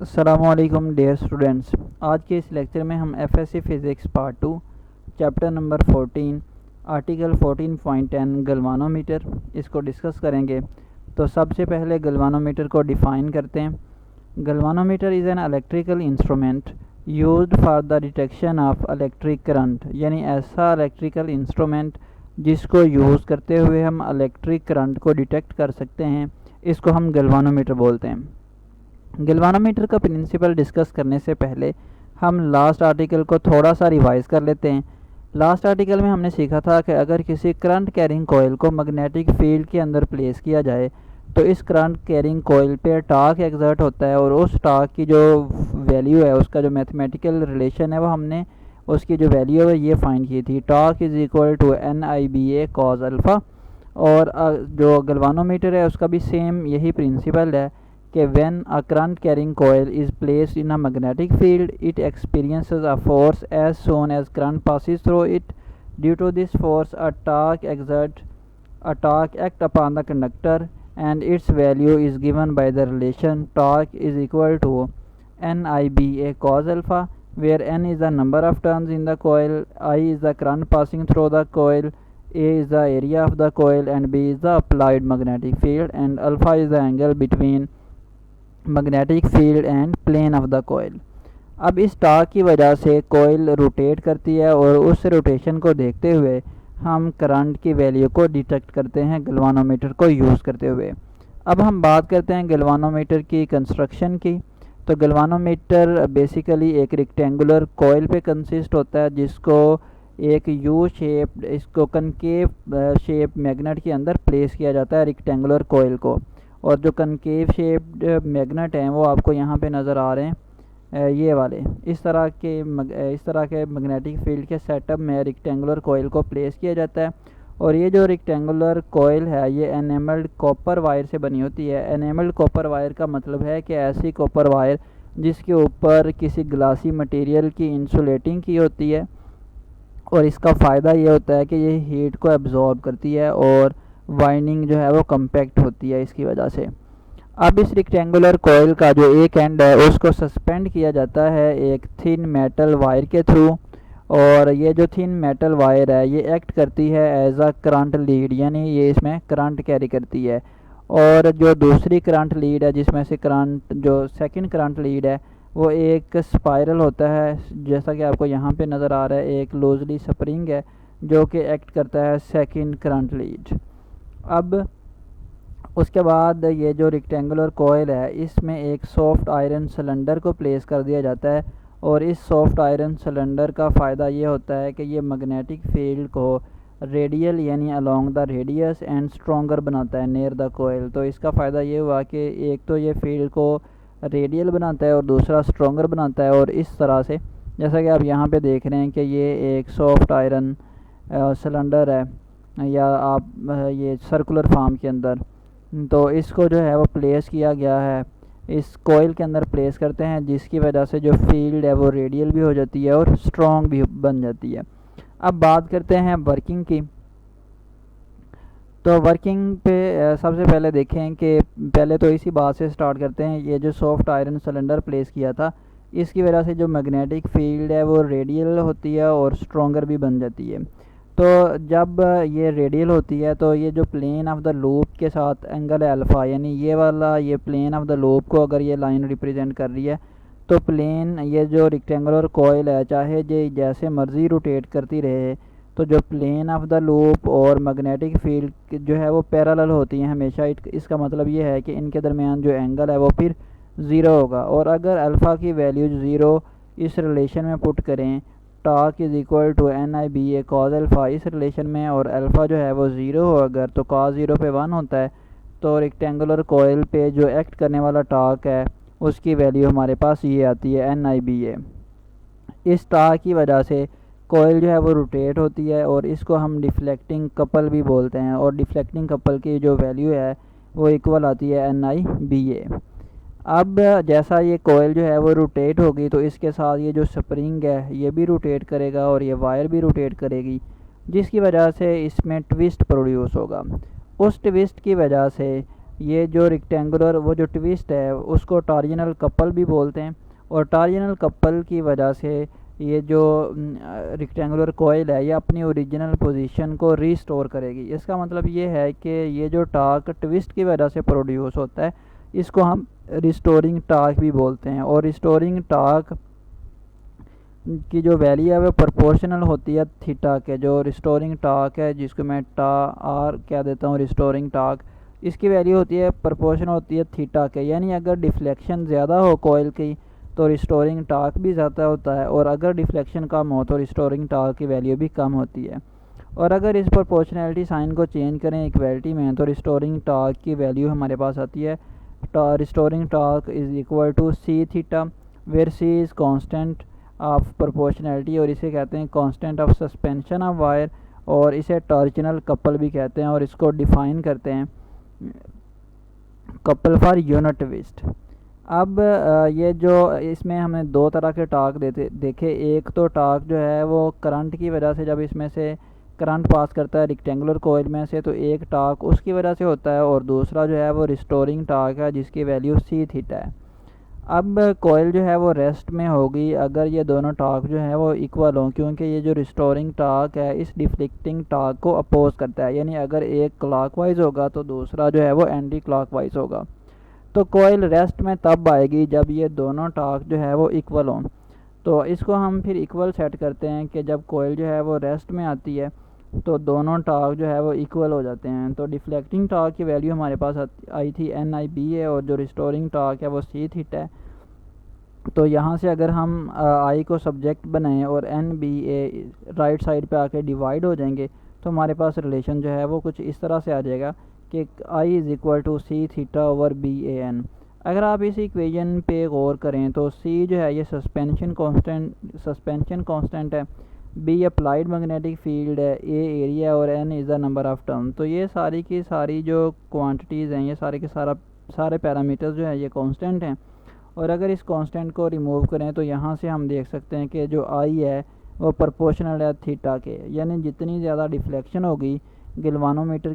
अस्सलामुअलैकुम dear students. आज के इस लेक्चर में हम FSc physics part 2 chapter number 14 article 14.10 galvanometer इसको डिस्कस करेंगे। तो सबसे पहले गलवानोमीटर को डिफ़ाइन करते हैं। Galvanometer is an electrical instrument used for the detection of electric current, यानी ऐसा इलेक्ट्रिकल इंस्ट्रूमेंट जिसको यूज़ करते हुए हम इलेक्ट्रिक करंट को डिटेक्ट कर सकते हैं, इसको हम गलवानोमीटर बोलते हैं। गैल्वानोमीटर का प्रिंसिपल डिस्कस करने से पहले हम लास्ट आर्टिकल को थोड़ा सा रिवाइज कर लेते हैं। लास्ट आर्टिकल में हमने सीखा था कि अगर किसी करंट कैरिंग कोयल को मैग्नेटिक फील्ड के अंदर प्लेस किया जाए तो इस करंट कैरिंग कोयल पे टार्क एक्सर्ट होता है, और उस टार्क की जो वैल्यू है, उसका जो मैथमेटिकल रिलेशन है, वो हमने उसकी जो वैल्यू है ये फाइंड की थी। Torque is equal to NIBA cos alpha. और जो गैल्वानोमीटर है उसका भी सेम यही प्रिंसिपल है कि when a current carrying coil is placed in a magnetic field, it experiences a force as soon as current passes through it. Due to this force, a torque acts upon the conductor, and its value is given by the relation torque is equal to NIBA cos alpha, where N is the number of turns in the coil, I is the current passing through the coil, A is the area of the coil, and B is the applied magnetic field, and alpha is the angle between magnetic field and plane of the coil. अब इस torque की वजह से कोयल rotate करती है, और उस rotation को देखते हुए हम करंट की वैल्यू को डिटेक्ट करते हैं गैल्वानोमीटर को यूज़ करते हुए। अब हम बात करते हैं गैल्वानोमीटर की कंस्ट्रक्शन की। तो गैल्वानोमीटर बेसिकली एक रेक्टेंगुलर कोयल पे कंसिस्ट होता है, जिसको एक यू शेप, इसको कनकेव शेप मैग्नेट के अंदर प्लेस किया जाता है रेक्टेंगुलर कोयल को। और जो कनकेव शेप्ड मैग्नेट हैं वो आपको यहाँ पे नज़र आ रहे हैं, ये वाले इस तरह के मैग्नेटिक फील्ड के सेटअप में रेक्टेंगुलर कोयल को प्लेस किया जाता है। और ये जो रेक्टेंगुलर कोयल है ये एनेमल्ड कॉपर वायर से बनी होती है। एनेमल्ड कॉपर वायर का मतलब है कि ऐसी कॉपर वायर जिसके ऊपर किसी ग्लासी मटेरियल की इंसुलेटिंग की होती है, और इसका फ़ायदा ये होता है कि ये हीट को एब्जॉर्ब करती है और वाइंडिंग जो है वो कम्पैक्ट होती है इसकी वजह से। अब इस रेक्टेंगुलर कोयल का जो एक एंड है उसको सस्पेंड किया जाता है एक थिन मेटल वायर के थ्रू, और ये जो थिन मेटल वायर है ये एक्ट करती है एज अ करंट लीड, यानी ये इसमें करंट कैरी करती है। और जो दूसरी करंट लीड है, जिसमें से करंट जो सेकंड करंट लीड है वो एक स्पाइरल होता है, जैसा कि आपको यहाँ पे नज़र आ रहा है, एक लूजली स्प्रिंग है जो कि एक्ट करता है सेकंड करंट लीड। अब उसके बाद ये जो रेक्टेंगुलर कोयल है इसमें एक सॉफ्ट आयरन सिलेंडर को प्लेस कर दिया जाता है, और इस सॉफ्ट आयरन सिलेंडर का फ़ायदा ये होता है कि ये मैग्नेटिक फील्ड को रेडियल यानी along the radius and stronger बनाता है नियर द कोयल। तो इसका फ़ायदा ये हुआ कि एक तो ये फील्ड को रेडियल बनाता है और दूसरा स्ट्रॉन्गर बनाता है। और इस तरह से जैसा कि आप यहाँ पे देख रहे हैं कि ये एक सॉफ्ट आयरन सिलेंडर है, या आप ये सर्कुलर फार्म के अंदर, तो इसको जो है वो प्लेस किया गया है, इस कोयल के अंदर प्लेस करते हैं, जिसकी वजह से जो फील्ड है वो रेडियल भी हो जाती है और स्ट्रॉन्ग भी बन जाती है। अब बात करते हैं वर्किंग की। तो वर्किंग पे सबसे पहले देखें कि पहले तो इसी बात से स्टार्ट करते हैं। ये जो सॉफ्ट आयरन सिलेंडर प्लेस किया था इसकी वजह से जो मैग्नेटिक फील्ड है वो रेडियल होती है और स्ट्रॉन्गर भी बन जाती है। तो जब ये रेडियल होती है तो ये जो प्लेन ऑफ द लूप के साथ एंगल है अल्फ़ा, यानी ये वाला ये प्लेन ऑफ द लूप को अगर ये लाइन रिप्रेजेंट कर रही है तो प्लेन ये जो रेक्टेंगुलर कोयल है चाहे ये जैसे मर्ज़ी रोटेट करती रहे, तो जो प्लेन ऑफ द लूप और मैग्नेटिक फील्ड जो है वो पैरेलल होती हैं हमेशा। इसका मतलब ये है कि इनके दरमियान जो एंगल है वो फिर ज़ीरो होगा। और अगर अल्फ़ा की वैल्यू ज़ीरो इस रिलेशन में पुट करें, torque is equal to NIBA cos alpha इस रिलेशन में, और अल्फ़ा जो है वो ज़ीरो हो अगर, तो कॉज ज़ीरो पे 1 होता है, तो रेक्टेंगुलर कोयल पे जो एक्ट करने वाला टार्क है उसकी वैल्यू हमारे पास ये आती है NIBA। इस टार्क की वजह से कोयल जो है वो रोटेट होती है, और इसको हम डिफ्लेक्टिंग कपल भी बोलते हैं, और डिफ्लेक्टिंग कपल की जो वैल्यू है वो इक्वल आती है NIBA। अब जैसा ये कोयल जो है वो रोटेट होगी तो इसके साथ ये जो स्प्रिंग है ये भी रोटेट करेगा और ये वायर भी रोटेट करेगी, जिसकी वजह से इसमें ट्विस्ट प्रोड्यूस होगा। उस ट्विस्ट की वजह से ये जो रेक्टेंगुलर वो जो ट्विस्ट है उसको टॉर्जनल कपल भी बोलते हैं, और टॉर्जनल कपल की वजह से ये जो रेक्टेंगुलर कोयल है ये अपनी ओरिजिनल पोजीशन को रीस्टोर करेगी। इसका मतलब ये है कि ये जो टार्क ट्विस्ट की वजह से प्रोड्यूस होता है इसको हम रिस्टोरिंग टार्क भी बोलते हैं, और रिस्टोरिंग टार्क की जो वैल्यू है वो प्रोपोर्शनल होती है थीटा के। जो रिस्टोरिंग टार्क है जिसको मैं टा आर कह देता हूँ रिस्टोरिंग टार्क, इसकी वैल्यू होती है प्रोपोर्शनल होती है थीटा के। यानी अगर डिफ्लेक्शन ज़्यादा हो कोयल की तो रिस्टोरिंग टार्क भी ज़्यादा होता है, और अगर डिफ्लेक्शन कम हो तो रिस्टोरिंग टार्क की वैल्यू भी कम होती है। और अगर इस प्रोपोर्शनैलिटी साइन को चेंज करें इक्वलिटी में तो रिस्टोरिंग टार्क की वैल्यू हमारे पास आती है restoring torque is equal to C theta, where C is constant of proportionality, और इसे कहते हैं constant of suspension of wire, और इसे टॉर्जनल कपल भी कहते हैं, और इसको डिफाइन करते हैं कपल फॉर यूनिट ट्विस्ट। अब ये जो इसमें हमने दो तरह के टार्क देखे। एक तो टार्क जो है वो करंट की वजह से, जब इसमें से करंट पास करता है रेक्टेंगुलर कोयल में से तो एक टार्क उसकी वजह से होता है, और दूसरा जो है वो रिस्टोरिंग टार्क है जिसकी वैल्यू सी थीटा है। अब कोयल जो है वो रेस्ट में होगी अगर ये दोनों टार्क जो है वो इक्वल हों, क्योंकि ये जो रिस्टोरिंग टार्क है इस डिफ्लेक्टिंग टार्क को अपोज करता है। यानी अगर एक क्लॉकवाइज होगा तो दूसरा जो है वो एंटी क्लॉकवाइज होगा। तो कोयल रेस्ट में तब आएगी जब ये दोनों टार्क जो है वो इक्वल हों। तो इसको हम फिर इक्वल सेट करते हैं कि जब कोयल जो है वो रेस्ट में आती है तो दोनों टार्क जो है वो इक्वल हो जाते हैं। तो डिफ्लेक्टिंग टार्क की वैल्यू हमारे पास आई थी NIB है, और जो रिस्टोरिंग टार्क है वो सी थीटा है। तो यहाँ से अगर हम आई को सब्जेक्ट बनाएं और NBA राइट साइड पे आके डिवाइड हो जाएंगे तो हमारे पास रिलेशन जो है वो कुछ इस तरह से आ जाएगा कि I is equal to C theta over BAN। अगर आप इस इक्वेशन पे गौर करें तो सी जो है ये सस्पेंशन कांस्टेंट है, B अप्लाइड मैग्नेटिक फील्ड है, A एरिया, और N is the number of turn. तो ये सारी की सारी जो क्वांटिटीज़ हैं ये सारे के सारे पैरामीटर्स जो है ये कांस्टेंट हैं। और अगर इस कांस्टेंट को रिमूव करें तो यहाँ से हम देख सकते हैं कि जो आई है वो प्रोपोर्शनल है थीटा के। यानी जितनी ज़्यादा डिफ्लेक्शन होगी गिलवानोमीटर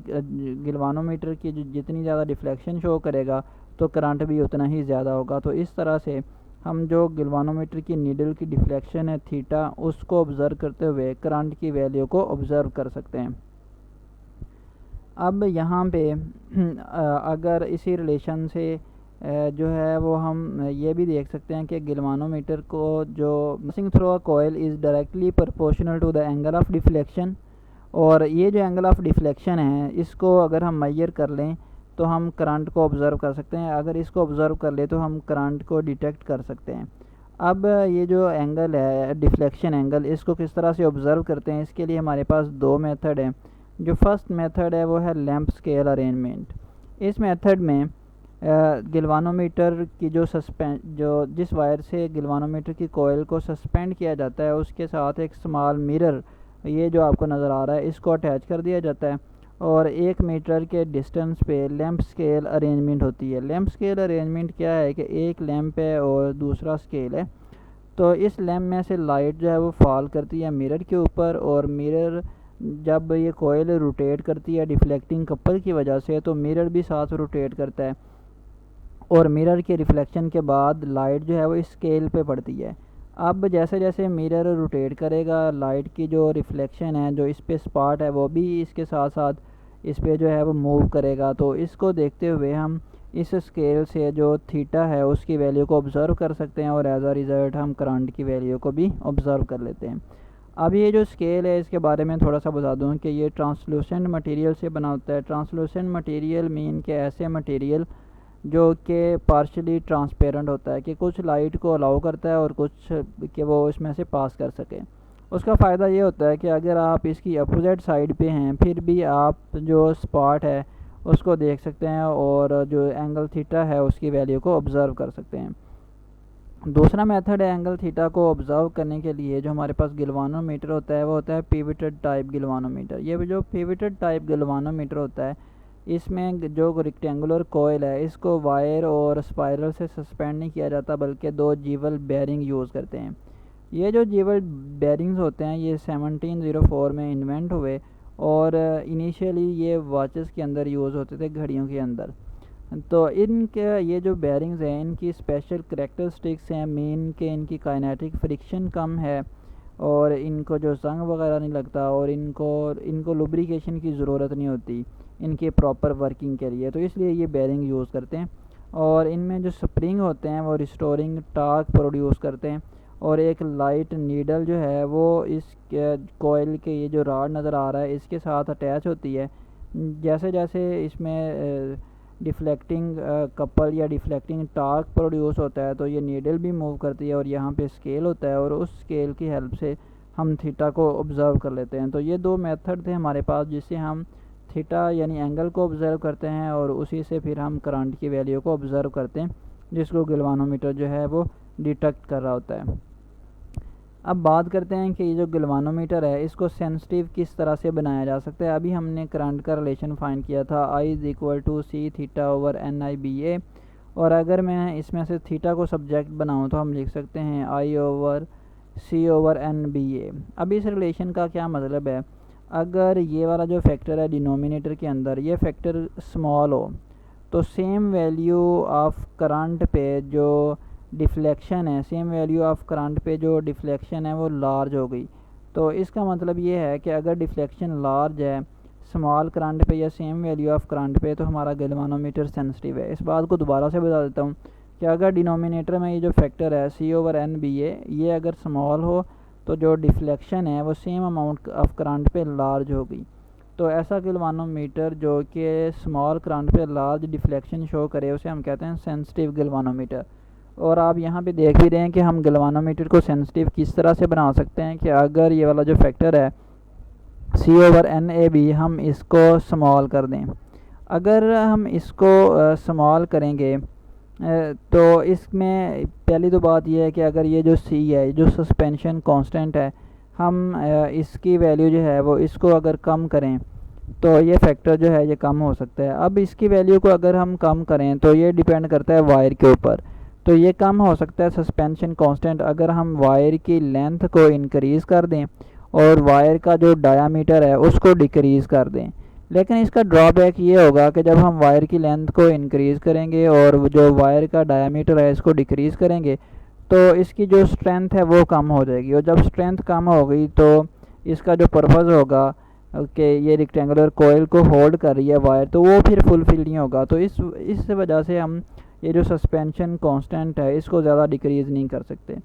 की जितनी ज़्यादा डिफ्लेक्शन शो करेगा तो करंट भी उतना ही ज़्यादा होगा। तो इस तरह से हम जो गिलवानोमीटर की नीडल की डिफ्लेक्शन है थीटा उसको ऑब्ज़र्व करते हुए करंट की वैल्यू को ऑब्ज़र्व कर सकते हैं। अब यहाँ पे अगर इसी रिलेशन से जो है वो हम ये भी देख सकते हैं कि गिलवानोमीटर को जो passing through a coil is directly proportional to the angle of deflection, और ये जो एंगल ऑफ डिफ्लेक्शन है इसको अगर हम मेजर कर लें तो हम करंट को ऑब्ज़र्व कर सकते हैं। अगर इसको ऑब्ज़र्व कर ले तो हम करंट को डिटेक्ट कर सकते हैं। अब ये जो एंगल है डिफ्लेक्शन एंगल, इसको किस तरह से ऑब्ज़र्व करते हैं, इसके लिए हमारे पास दो मेथड हैं। जो फर्स्ट मेथड है वो है लैंप स्केल अरेंजमेंट। इस मेथड में गिलवानोमीटर की जो जिस वायर से गिलवानोमीटर की कोयल को सस्पेंड किया जाता है उसके साथ एक स्मॉल मिरर, ये जो आपको नज़र आ रहा है, इसको अटैच कर दिया जाता है, और 1 मीटर के डिस्टेंस पे लैंप स्केल अरेंजमेंट होती है। लैंप स्केल अरेंजमेंट क्या है कि एक लैंप है और दूसरा स्केल है। तो इस लैंप में से लाइट जो है वो फॉल करती है मिरर के ऊपर, और मिरर जब ये कोयल रोटेट करती है डिफ्लेक्टिंग कपल की वजह से तो मिरर भी साथ रोटेट करता है, और मिरर के रिफ्लेक्शन के बाद लाइट जो है वो इस स्केल पे पड़ती है। अब जैसे जैसे मिरर रोटेट करेगा लाइट की जो रिफ्लेक्शन है जो इस पे स्पॉट है वो भी इसके साथ साथ इस पे जो है वो मूव करेगा। तो इसको देखते हुए हम इस स्केल से जो थीटा है उसकी वैल्यू को ऑब्ज़र्व कर सकते हैं, और एज अ रिज़ल्ट हम करंट की वैल्यू को भी ऑब्ज़र्व कर लेते हैं। अब ये जो स्केल है इसके बारे में थोड़ा सा बता दूं कि ये ट्रांसलूसेंट मटेरियल से बना होता है। ट्रांसलूसेंट मटेरियल मीन के ऐसे मटेरियल जो कि पार्शली ट्रांसपेरेंट होता है, कि कुछ लाइट को अलाउ करता है और कुछ कि वो इसमें से पास कर सके। उसका फ़ायदा ये होता है कि अगर आप इसकी अपोजिट साइड पे हैं फिर भी आप जो स्पॉट है उसको देख सकते हैं, और जो एंगल थीटा है उसकी वैल्यू को ऑब्ज़र्व कर सकते हैं। दूसरा मेथड है एंगल थीटा को ऑब्ज़र्व करने के लिए जो हमारे पास गिलवानोमीटर होता है वो होता है पिवटेड टाइप गिलवानोमीटर। ये जो पिवटेड टाइप गिलवानोमीटर होता है इसमें जो रेक्टेंगुलर कोयल है इसको वायर और स्पाइरल से सस्पेंड नहीं किया जाता बल्कि दो जीवल बेयरिंग यूज़ करते हैं। ये जो जीवल बेयरिंग्स होते हैं ये 1704 में इन्वेंट हुए, और इनिशियली ये वॉचेस के अंदर यूज़ होते थे, घड़ियों के अंदर। तो इनके ये जो बेरिंग्स हैं इनकी स्पेशल करेक्टरिस्टिक्स हैं मेन के इनकी काइनेटिक फ्रिक्शन कम है और इनको जो जंग वगैरह नहीं लगता और इनको लुब्रिकेशन की ज़रूरत नहीं होती इनके प्रॉपर वर्किंग के लिए, तो इसलिए ये बेरिंग यूज़ करते हैं। और इनमें जो स्प्रिंग होते हैं वो रिस्टोरिंग टार्क प्रोड्यूस करते हैं और एक लाइट नीडल जो है वो इस कोयल के ये जो राड नज़र आ रहा है इसके साथ अटैच होती है। जैसे जैसे इसमें डिफ्लेक्टिंग कपल या डिफ्लेक्टिंग टार्क प्रोड्यूस होता है तो ये नीडल भी मूव करती है और यहाँ पे स्केल होता है और उस स्केल की हेल्प से हम थीटा को ऑब्ज़र्व कर लेते हैं। तो ये दो मेथड थे हमारे पास जिससे हम थीटा यानी एंगल को ऑब्ज़र्व करते हैं और उसी से फिर हम करंट की वैल्यू को ऑब्ज़र्व करते हैं जिसको गैल्वानोमीटर जो है वो डिटेक्ट कर रहा होता है। अब बात करते हैं कि ये जो गैल्वानोमीटर है इसको सेंसिटिव किस तरह से बनाया जा सकता है। अभी हमने करंट का रिलेशन फाइंड किया था I = C θ/NIBA, और अगर मैं इसमें से थीटा को सब्जेक्ट बनाऊं तो हम लिख सकते हैं I/C/NBA। अब इस रिलेशन का क्या मतलब है, अगर ये वाला जो फैक्टर है डिनोमिनेटर के अंदर ये फैक्टर स्मॉल हो तो सेम वैल्यू ऑफ करंट पे जो डिफ्लेक्शन है वो लार्ज हो गई। तो इसका मतलब ये है कि अगर डिफ्लेक्शन लार्ज है स्मॉल करंट पे या सेम वैल्यू ऑफ करंट पे तो हमारा गैल्वानोमीटर सेंसिटिव है। इस बात को दोबारा से बता देता हूँ कि अगर डिनोमिनेटर में ये जो फैक्टर है C/NBA ये अगर स्मॉल हो तो जो डिफ्लेक्शन है वो सेम अमाउंट ऑफ करंट पे लार्ज हो गई। तो ऐसा गैल्वानोमीटर जो कि स्मॉल करंट पे लार्ज डिफ्लेक्शन शो करे उसे हम कहते हैं सेंसिटिव गैल्वानोमीटर। और आप यहाँ पे देख भी रहे हैं कि हम गैल्वानोमीटर को सेंसिटिव किस तरह से बना सकते हैं कि अगर ये वाला जो फैक्टर है C/NAB हम इसको स्मॉल कर दें। अगर हम इसको स्मॉल करेंगे तो इसमें पहली तो बात यह है कि अगर ये जो C है जो सस्पेंशन कांस्टेंट है हम इसकी वैल्यू जो है वो इसको अगर कम करें तो ये फैक्टर जो है ये कम हो सकता है। अब इसकी वैल्यू को अगर हम कम करें तो ये डिपेंड करता है वायर के ऊपर, तो ये कम हो सकता है सस्पेंशन कांस्टेंट अगर हम वायर की लेंथ को इंक्रीज़ कर दें और वायर का जो डायामीटर है उसको डिक्रीज़ कर दें। लेकिन इसका ड्रॉबैक ये होगा कि जब हम वायर की लेंथ को इंक्रीज़ करेंगे और जो वायर का डायामीटर है इसको डिक्रीज़ करेंगे तो इसकी जो स्ट्रेंथ है वो कम हो जाएगी और जब स्ट्रेंथ कम हो गई तो इसका जो पर्पज़ होगा कि ये रेक्टेंगुलर कोयल को होल्ड कर रही है वायर तो वो फिर फुलफिल नहीं होगा। तो इस वजह से हम ये जो सस्पेंशन कांस्टेंट है इसको ज़्यादा डिक्रीज़ नहीं कर सकते।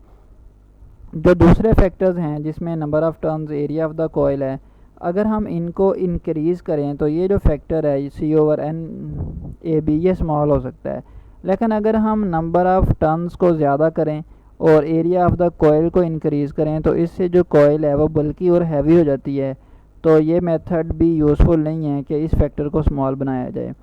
जो दूसरे फैक्टर्स हैं जिसमें number of turns area of the coil है अगर हम इनको इंक्रीज़ करें तो ये जो फैक्टर है C/NAB ये स्मॉल हो सकता है। लेकिन अगर हम नंबर ऑफ़ टर्न्स को ज़्यादा करें और एरिया ऑफ द कोयल को इंक्रीज़ करें तो इससे जो कोयल है वो बल्कि और हैवी हो जाती है। तो ये मेथड भी यूज़फुल नहीं है कि इस फैक्टर को स्मॉल बनाया जाए।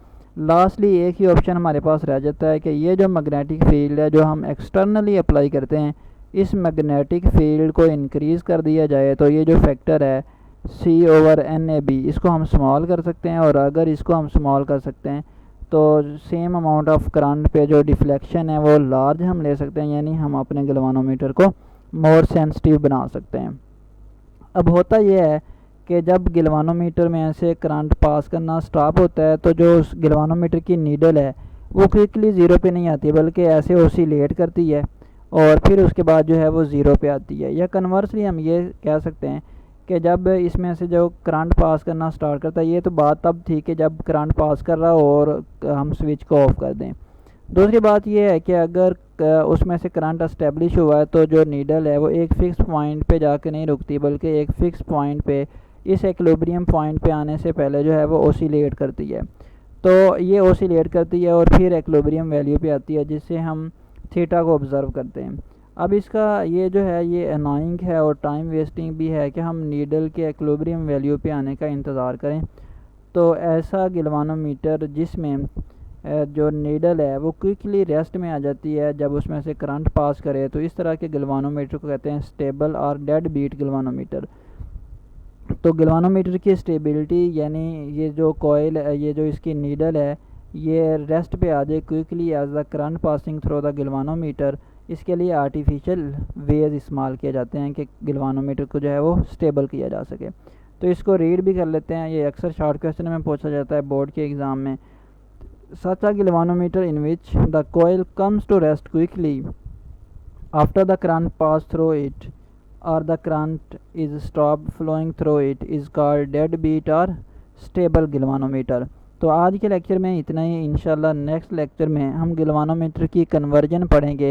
लास्टली एक ही ऑप्शन हमारे पास रह जाता है कि ये जो मैग्नेटिक फील्ड है जो हम एक्सटर्नली अप्लाई करते हैं इस मैग्नेटिक फील्ड को इंक्रीज़ कर दिया जाए तो ये जो फैक्टर है C/NAB इसको हम स्मॉल कर सकते हैं। और अगर इसको हम स्मॉल कर सकते हैं तो सेम अमाउंट ऑफ करंट पे जो डिफ्लेक्शन है वो लार्ज हम ले सकते हैं, यानी हम अपने गैल्वानोमीटर को मोर सेंसिटिव बना सकते हैं। अब होता यह है कि जब गैल्वानोमीटर में से करंट पास करना स्टॉप होता है तो जो उस गैल्वानोमीटर की नीडल है वो क्विकली ज़ीरो पे नहीं आती बल्कि ऐसे ओसिलेट करती है और फिर उसके बाद जो है वो ज़ीरो पे आती है। या कन्वर्सली हम ये कह सकते हैं कि जब इसमें से जो करंट पास करना स्टार्ट करता है, ये तो बात तब थी कि जब करंट पास कर रहा हो और हम स्विच को ऑफ कर दें। दूसरी बात ये है कि अगर उसमें से करंट एस्टेब्लिश हुआ है तो जो नीडल है वो एक फ़िक्स पॉइंट पे जाके नहीं रुकती बल्कि एक फ़िक्स पॉइंट पे इस इक्विलिब्रियम पॉइंट पे आने से पहले जो है वो ओसिलेट करती है। तो ये ओसिलेट करती है और फिर इक्विलिब्रियम वैल्यू पे आती है जिससे हम थीटा को ऑब्ज़र्व करते हैं। अब इसका ये जो है ये अनोइंग है और टाइम वेस्टिंग भी है कि हम नीडल के इक्विलिब्रियम वैल्यू पे आने का इंतज़ार करें। तो ऐसा गैल्वानोमीटर जिसमें जो नीडल है वो क्विकली रेस्ट में आ जाती है जब उसमें से करंट पास करे, तो इस तरह के गैल्वानोमीटर को कहते हैं स्टेबल और डेड बीट गैल्वानोमीटर। तो गैल्वानोमीटर की स्टेबिलिटी यानी ये जो कॉइल ये जो इसकी नीडल है ये रेस्ट पे आ जाए quickly as the current passing through the galvanometer. इसके लिए आर्टिफिशियल वेज इस्तेमाल किए जाते हैं कि गैल्वानोमीटर को जो है वो स्टेबल किया जा सके। तो इसको रीड भी कर लेते हैं, ये अक्सर शॉर्ट क्वेश्चन में पूछा जाता है बोर्ड के एग्ज़ाम में। such a galvanometer in which the coil comes to rest quickly after the current pass through it or the current is stopped flowing through it is called deadbeat or stable galvanometer। तो आज के lecture में इतना ही। इंशाल्लाह next lecture में हम galvanometer की conversion पढ़ेंगे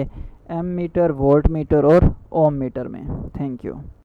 एम मीटर, वोल्ट मीटर और ओम मीटर में। Thank you.